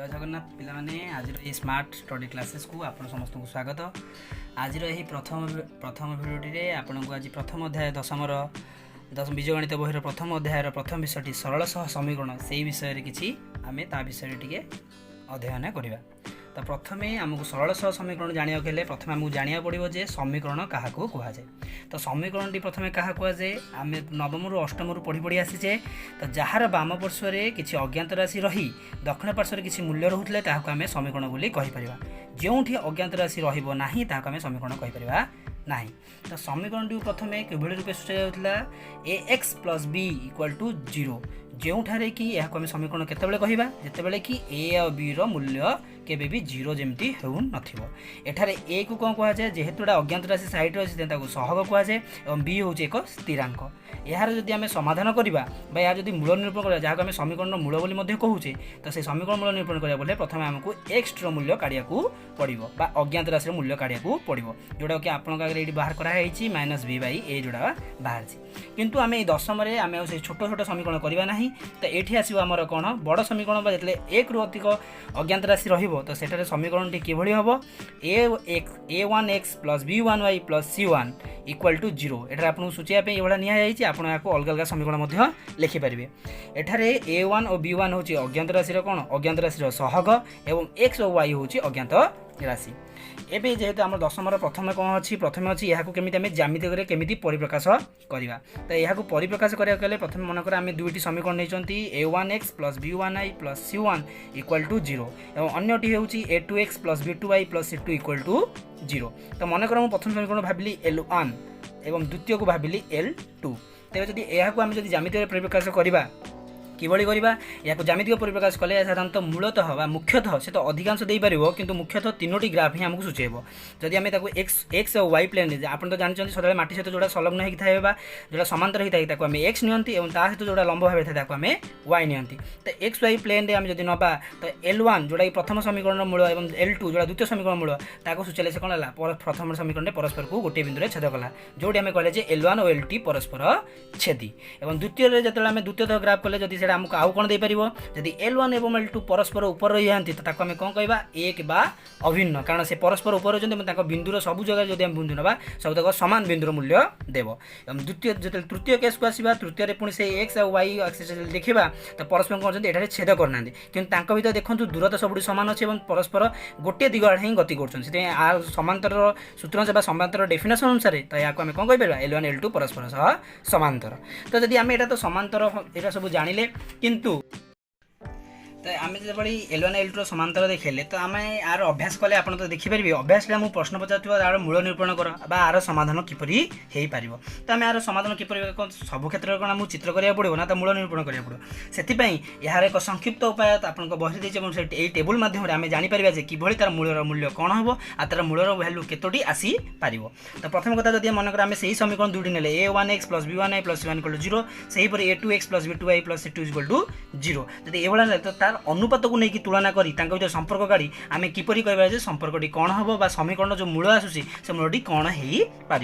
जय जगन्नाथ पिलाने आज ये स्मार्ट स्टडी क्लासेस को आप समस्त को स्वागत। आज यही प्रथम भिडियोटी आपन को आज प्रथम अध्याय दशम बीजगणित बहिर प्रथम अध्यायर प्रथम विषयटी सरल सह समीकरण से विषय किसी आम ता विषय टी अध्ययन करवा। तो प्रथम आमको सरल सह समीकरण जाना गले प्रथम आमको जाना पड़ो जे समीकरण क्या कहुए। तो समीकरण टी प्रथम क्या कहुए आम नवम रु अष्टम रु पढ़ी पढ़ी आसीचे। तो जार बाम पार्श्व किसी अज्ञात राशि रही दक्षिण पार्श्व किसी मूल्य रोले आम समीकरण बोली कहीपर। जो अज्ञात राशि रहा आम समीकरण कहीपर ना। तो समीकरण टी प्रथम किभली रूपे सूचा a x plus b equal to 0 जो कि यह समीकरण केतबेले कहबा जेतेबेले कि ए और बी रो मूल्य केबे भी 0 जमती हो नथिबो। एठारे ए को कौन कह जाए जेहेतु अज्ञात राशि साइड अच्छे सहग कह जाए और बी हूँ एक स्थिरांक। यार जदि आम समाधान करवा यार जब मूल निरूपण करवा जहाँ आम समीकरण मूल बोली कहूचे तो से समीकरण मूल निरूपण करवा बोले प्रथम आमको एक्स मूल्य काढ़ा पड़ो बा अज्ञात राशि मूल्य काढ़ा पड़ो जोटा कि आपन आगे बाहर कराई माइनस बी बाई ए जोड़ा बाहर। किंतु आम दशम आम से छोट छोट समीकरण करवा ना। तो ये आसो आमर कौन बड़ समीकरण जो एक रु अधिक अज्ञात राशि रही तो सेठारे समीकरण टी किभली हम a1x plus b1y plus c1 equal to 0 एठारे आपको सूचाइबा ये निजी आप अलग अलग समीकरण लिखिपारे। एठारे a1 और b1 हूँ अज्ञात राशि कौन अज्ञात राशि सहग एवं x और y हूँ अज्ञात राशि। एबे जेहेतु आम दशम प्रथम कौन अच्छी प्रथम अच्छी यहाँ केमी ज्यामिति केमी परिप्रकाश करवा। तो यहाँ परिप्रकाश करें प्रथम मनकर आम दुईटी समीकरण नहीं a1x plus b1y plus c1 equal to 0 और अन्यटी हूँ a2x plus b2y plus c2 equal to 0। तो मनकर मुझे प्रथम समीकरण भाविली L1 एवं द्वितीय को भाविली L2। तेज जब यह ज्यामिति परिप्रकाश करवा किभली करवा या ज्यामितिक परिप्रकाश कले साधारणतः मूलतः मुख्यतः से तो अधिकांश दे पार किंतु मुख्यतः तीनोटी ग्राफ ही आमको सूचेब। जदि आम एक्स और वाई प्लेन आप तो जानते सदा माटी सहित जोड़ा संलग्न होता है जोड़ा समांतर होता है आम एक्स नियंती और ता सहित जोड़ा लंब भाव था आम वाई नियंती। तो एक्स वाई प्लेन आम जब ना तो L1 जोड़ा प्रथम समीकरण मूल और L2 जोड़ा द्वितीय समीकरण मूल ताको सूचाइले से कौन है प्रथम समीकरण परस्पर को गोटे बिंदु छेद कला जोटी आम कहले L1 और L2 परस्पर छेदी। और द्वितीय जो आम द्वितीय ग्राफ कले जब आमको आउ कौन देपर जदि L1 एवं L2 परस्पर ऊपर रही जाती तो आम कौन कह एक बा अभिन्न कारण से परस्पर ऊपर रही बिंदुर सब जगह जब आम बिंदु ना सब तक सामान बिंदुर मूल्य देव। द्वितीय जो तृतीय केस को आसवा तृतीय पुणी से एक्स और वाई एक्सिस देखा तो परस्पर कौन ये छेद करना कि भर देखो दूरता सब सामान अच्छे और परस्पर गोटे दिग आड़े ही गति कर समांतर सूत्र से समांतर डेफिनेशन अनुसार तो यहाँ आम कौन कह L1 L2 परस्पर सह समांतर। तो जब आम यहाँ तो समांतर यहाँ सब जानिले किंतु तो आम जो L1 L2 समांतर देखेले तो आम यार अभ्यास कले आप तो देखिपारे अभ्यास मुझे प्रश्न पचार यार मूल निरूपण कर आर समाधान किपरि हो पार। तो आम यार समाधान किपरि सब क्षेत्र में आमको चित्र करा पड़ो ना तो मूल निरूपण करा पड़ो से यार एक संक्षिप्त उपाय तो आप बही देते टेबुल माध्यम आम जापर जे किभली तार मूलर मूल्य कौन हम आ तार मूलर भैल्यू केतोटी आसी पार। तो प्रथम कथा जब मनकर आम से समीकरण दुईटी ने a1x plus b1y plus c1 equal to 0 से a2x plus b2y plus c2 equal to 0 जब ये तो तार अनुपात को लेकिन तुलना करी भर संपर्क गाड़ी आम किपरि कह संपर्कटी कौन हम समीकरण जो मूल आसूसी से मूलटी कौन हो पार।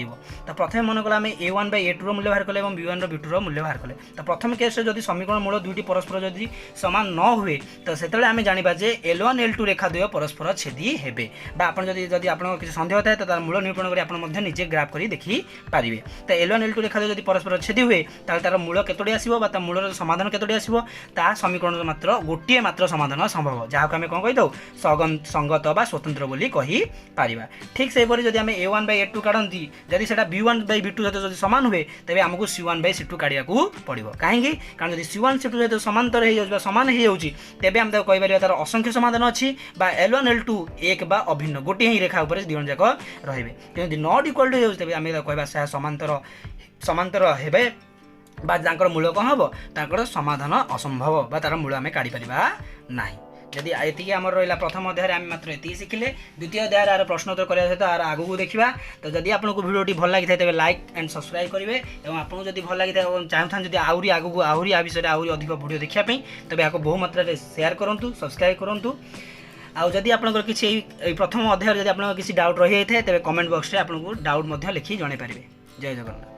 तो प्रथम मन कला आम a1 बाई a2 मूल्य बाहर कले और b1 b2 मूल्य बाहर कले। तो प्रथम केस जब समीकरण मूल दुईटी परस्पर जदि सामान न हुए तो से आम जाना जे L1 L2 रेखा द्वय परस्पर छेदी हेबे जदि आप किसी सन्देह थाए तो मूल निरूपण कर निजे ग्राफ कर देखी पारे। तो L1 L2 रेखा द्वय जब परस्पर छेदी हुए तार मूल केतोटी आसो मूलर समाधान केतोटी आसो ता समीकरण मात्र गोटे मात्र समाधान संभव जहाँ को आम कौन कही दो संगत बा स्वतंत्र बोली कही पारिबा। ठीक से जब आम a1 बाई a2 काढ़ती जदि से b1 बाई b2 सहित सामान हुए तेज आमको c1 बाई c2 काढ़ा पड़ो कहीं कारण जब c1 c2 सहित समांतर हो सामान हो तेज आम कहीपर तार असंख्य समाधान अच्छी L1 L2 एक बा अभिन्न गोटे ही रेखा उपर दिजन जाक रे नट इक्वल टू हो तेज आम कह समांतर समांतर हे बार मूल कौन हम तर समाधान असंभव बा तार मूल आम काढ़ी पारिबा नहीं। जदि ये आम रहा प्रथम अध्याय आम मात्र ये शिखिले द्वितीय अध्याय आर प्रश्नोत्तर करने सहित आर आगू देखा। तो जदि आपको भिडियोटी भल लगी तेज लाइक एंड सब्सक्राइब करेंगे और आपको जब भल लगी चाहूँ जब आहरी आगू आहरी आ विषय आहरी अधिक भिडियो देखापी तेज आपको बहु मात्रा शेयर करूँ सब्सक्राइब करूँ। आदि आपंकर किसी प्रथम अध्याय जब आप किसी डाउट रही है तेज कमेंट बॉक्स में आपको डाउट लिखि जन पारे। जय जगन्नाथ।